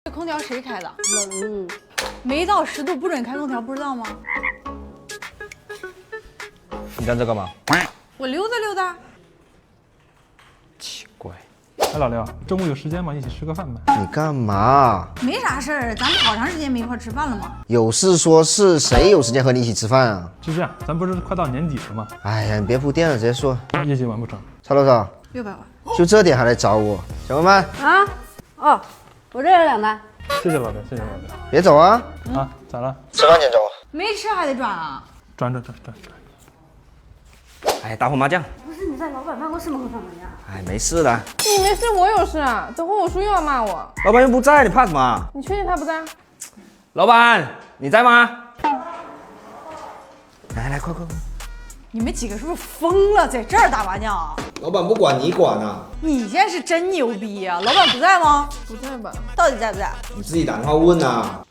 这空调谁开的？冷。没到10度不准开空调，不知道吗？你干这干嘛？我溜达溜达。奇怪。哎，老刘，中午有时间吗？一起吃个饭呗。你干嘛？没啥事儿，咱们好长时间没一块吃饭了吗？有事说事，谁有时间和你一起吃饭啊？就这样，咱不是快到年底了吗？哎呀，你别铺垫了，直接说。一起完不成？差多少？600万。就这点还来找我，小伙伴啊？哦，我这有2单。谢谢老刘，谢谢老刘。别走啊！啊，咋了？吃饭前走。没吃还得转啊？转。哎，打会麻将。不是你在老板办公室门口打麻将？哎，没事的。你没事，我有事啊。等会我叔又要骂我。老板又不在，你怕什么？你确定他不在？老板，你在吗？来，快！你们几个是不是疯了，在这儿打麻将啊？老板不管你管啊？你现在是真牛逼呀、老板不在吗？不在吧？到底在不在？你自己打电话问啊。